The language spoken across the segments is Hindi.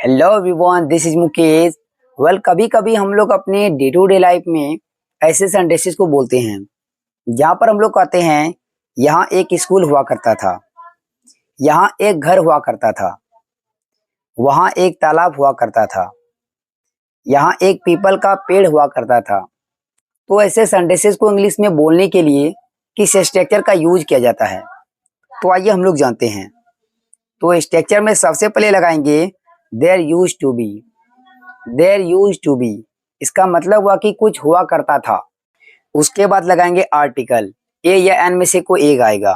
Hello everyone, this is Mukesh. कभी कभी हम लोग अपने डे टू डे लाइफ में ऐसे सेंटेंसेस को बोलते हैं जहाँ पर हम लोग कहते हैं यहाँ एक स्कूल हुआ करता था, यहाँ एक घर हुआ करता था, वहाँ एक तालाब हुआ करता था, यहाँ एक पीपल का पेड़ हुआ करता था। तो ऐसे सेंटेंसेस को इंग्लिश में बोलने के लिए किस स्ट्रक्चर का यूज किया जाता है, तो आइए हम लोग जानते हैं। तो स्ट्रक्चर में सबसे पहले लगाएंगे there used to be. There used to be इसका मतलब हुआ कि कुछ हुआ करता था। उसके बाद लगाएंगे आर्टिकल, ए या एन में से कोई एक आएगा,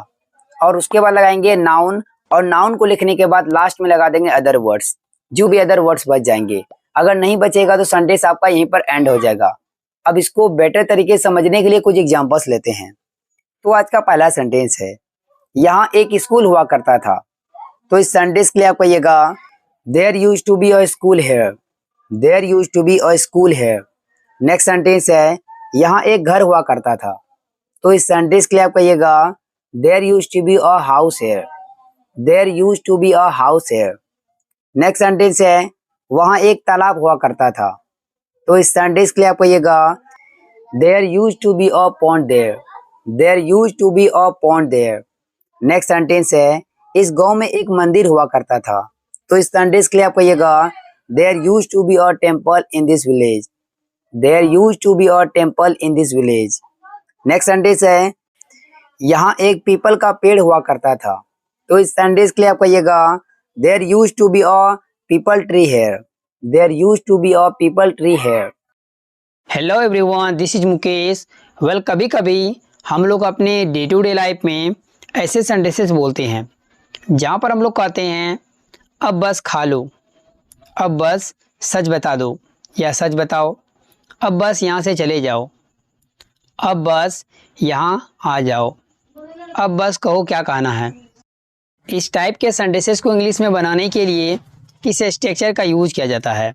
और उसके बाद लगाएंगे नाउन, और नाउन को लिखने के बाद लास्ट में लगा देंगे अदर वर्ड्स। जो भी अदर वर्ड्स बच जाएंगे, अगर नहीं बचेगा तो सेंटेंस आपका यहीं पर एंड हो जाएगा। अब इसको बेटर तरीके से समझने के लिए कुछ एग्जांपल्स लेते हैं। तो आज का पहला सेंटेंस है यहाँ एक स्कूल हुआ करता था। तो इस सेंटेंस के लिए आप कहिएगा there used to be a school here. There used to be a school here. Next sentence है यहाँ एक घर हुआ करता था। तो इस सेंटेंस के लिए आप कहिएगा there used to be a house here. There used to be a house here. Next sentence है वहाँ एक तालाब हुआ करता था। तो इस सेंटेंस के लिए आप कहिएगा there used to be a pond there. There used to be a pond there. Next sentence है इस गांव में एक मंदिर हुआ करता था। तो इस सेंटेंस के लिए आप कहिएगा there used to be a temple in this village. There used to be a temple in this village. Next sentence है यहाँ एक पीपल का पेड़ हुआ करता था। तो इस सेंटेंस के लिए आप कहिएगा there used to be a peepal tree here. There used to be a peepal tree here. Hello everyone, this is Mukesh. कभी कभी हम लोग अपने डे टू डे लाइफ में ऐसे सेंटेंसेस बोलते हैं जहाँ पर हम लोग कहते हैं अब बस खा लो, अब बस सच बता दो या सच बताओ, अब बस यहाँ से चले जाओ, अब बस यहाँ आ जाओ, अब बस कहो क्या कहना है। इस टाइप के सेंटेंसेस को इंग्लिश में बनाने के लिए किस स्ट्रक्चर का यूज किया जाता है,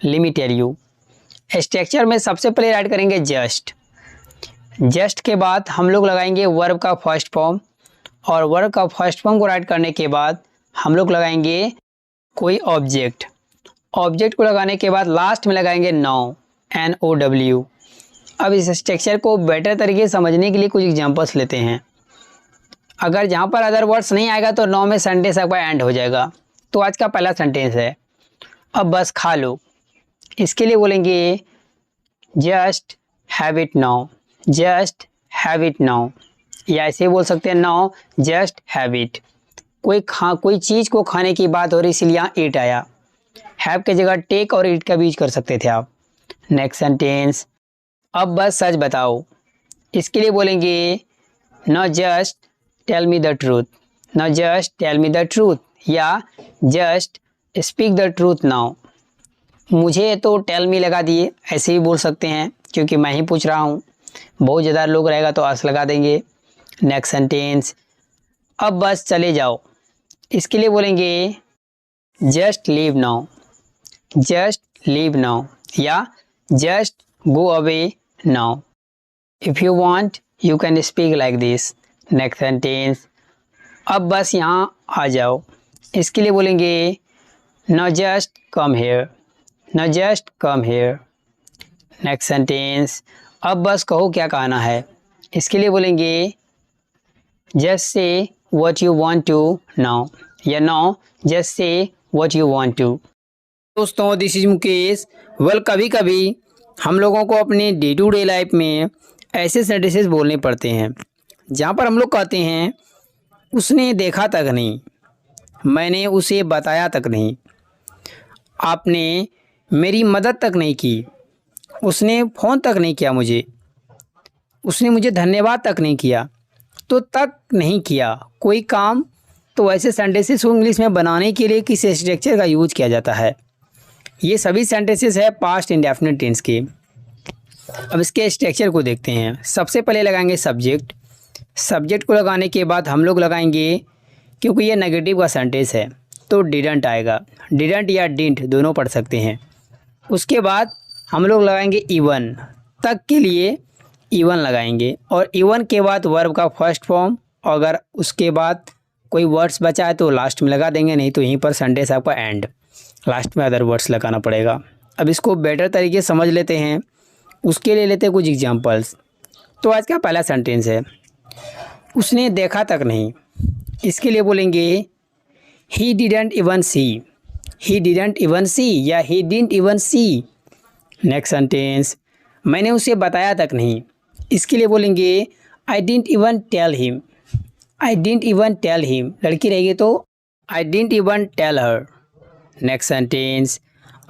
let me tell you. Structure में सबसे पहले ऐड करेंगे जस्ट। जस्ट के बाद हम लोग लगाएंगे वर्ब का फर्स्ट फॉर्म, और वर्ब का फर्स्ट फॉर्म को राइट करने के बाद हम लोग लगाएंगे कोई ऑब्जेक्ट। ऑब्जेक्ट को लगाने के बाद लास्ट में लगाएंगे नाउ, NOW। अब इस स्ट्रक्चर को बेटर तरीके से समझने के लिए कुछ एग्जांपल्स लेते हैं। अगर जहाँ पर अदर वर्ड्स नहीं आएगा तो नाउ में सेंटेंस आपका एंड हो जाएगा। तो आज का पहला सेंटेंस है अब बस खा लो। इसके लिए बोलेंगे just have it now. Just have it now, या ऐसे बोल सकते हैं नाउ जस्ट हैव इट। कोई चीज़ को खाने की बात हो रही इसलिए यहाँ ईट आया। हैव के जगह टेक और ईट का भी यूज कर सकते थे आप। नेक्स्ट सेंटेंस अब बस सच बताओ। इसके लिए बोलेंगे न just tell me the truth. न just tell me the truth, या just speak the truth now. मुझे तो टेल मी लगा दिए, ऐसे भी बोल सकते हैं क्योंकि मैं ही पूछ रहा हूँ। बहुत ज़्यादा लोग रहेगा तो अस लगा देंगे। नेक्स्ट सेंटेंस अब बस चले जाओ। इसके लिए बोलेंगे just leave now. Just leave now, या just go away now. If you want you can speak like this. Next sentence अब बस यहाँ आ जाओ। इसके लिए बोलेंगे न जस्ट कम हेयर। न just come here. Next sentence अब बस कहो क्या कहना है। इसके लिए बोलेंगे just say what you want to now, या now just say what you want to. दोस्तों, दिस इज मुकेश। कभी कभी हम लोगों को अपने डे टू डे लाइफ में ऐसे सेंटेंसेस बोलने पड़ते हैं जहाँ पर हम लोग कहते हैं उसने देखा तक नहीं, मैंने उसे बताया तक नहीं, आपने मेरी मदद तक नहीं की, उसने फ़ोन तक नहीं किया मुझे, उसने मुझे धन्यवाद तक नहीं किया। तो तक नहीं किया कोई काम। तो ऐसे सेंटेंसेस को इंग्लिश में बनाने के लिए किस स्ट्रक्चर का यूज किया जाता है। ये सभी सेंटेंसेस है पास्ट इंडेफिनिट टेंस के। अब इसके स्ट्रक्चर को देखते हैं। सबसे पहले लगाएंगे सब्जेक्ट। सब्जेक्ट को लगाने के बाद हम लोग लगाएंगे, क्योंकि ये नेगेटिव का सेंटेंस है तो डिडंट आएगा। डिडंट या डिंट दोनों पढ़ सकते हैं। उसके बाद हम लोग लगाएंगे इवन। तक के लिए इवन लगाएंगे, और इवन के बाद वर्ब का फर्स्ट फॉर्म। अगर उसके बाद कोई वर्ड्स बचा है तो लास्ट में लगा देंगे, नहीं तो यहीं पर सेंटेंस आपका एंड। लास्ट में अदर वर्ड्स लगाना पड़ेगा। अब इसको बेटर तरीके से समझ लेते हैं, उसके लिए लेते हैं कुछ एग्जांपल्स। तो आज का पहला सेंटेंस है, उसने देखा तक नहीं। इसके लिए बोलेंगे he didn't even see. He didn't even see या he didn't even see. Next sentence, मैंने उसे बताया तक नहीं। इसके लिए बोलेंगे I didn't even tell him. I didn't even tell him, लड़की रहेगी तो I didn't even tell her. Next sentence,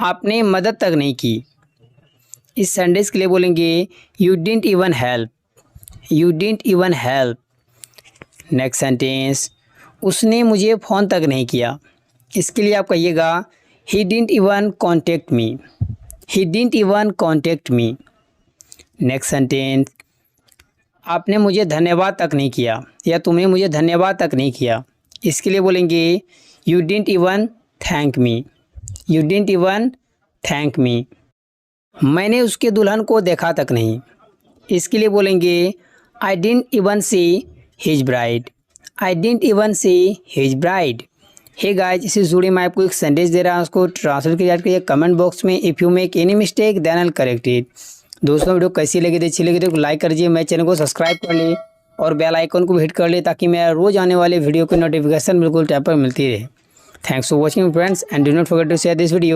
आपने मदद तक नहीं की। इस सेंटेंस के लिए बोलेंगे you didn't even help. You didn't even help. Next sentence, उसने मुझे फ़ोन तक नहीं किया। इसके लिए आप कहिएगा ही didn't even contact me. He didn't even contact me. Next sentence, आपने मुझे धन्यवाद तक नहीं किया या तुमने मुझे धन्यवाद तक नहीं किया। इसके लिए बोलेंगे you didn't even thank me. You didn't even thank me. मैंने उसके दुल्हन को देखा तक नहीं। इसके लिए बोलेंगे I didn't even see his bride. I didn't even see his bride. Hey guys, इसी जुड़े मैं आपको एक सेंटेंस दे रहा हूँ, उसको ट्रांसलेट करिए कमेंट बॉक्स में। If you make any mistake then I will correct it. दोस्तों, वीडियो कैसी लगी थी, अच्छी लगी तो लाइक कर दीजिए, मेरे चैनल को सब्सक्राइब कर लिए और बेल आइकन को भी हिट कर लिए ताकि मेरा रोज़ आने वाले वीडियो की नोटिफिकेशन बिल्कुल टाइम पर मिलती रहे। Thanks for watching friends and do not forget to share this video.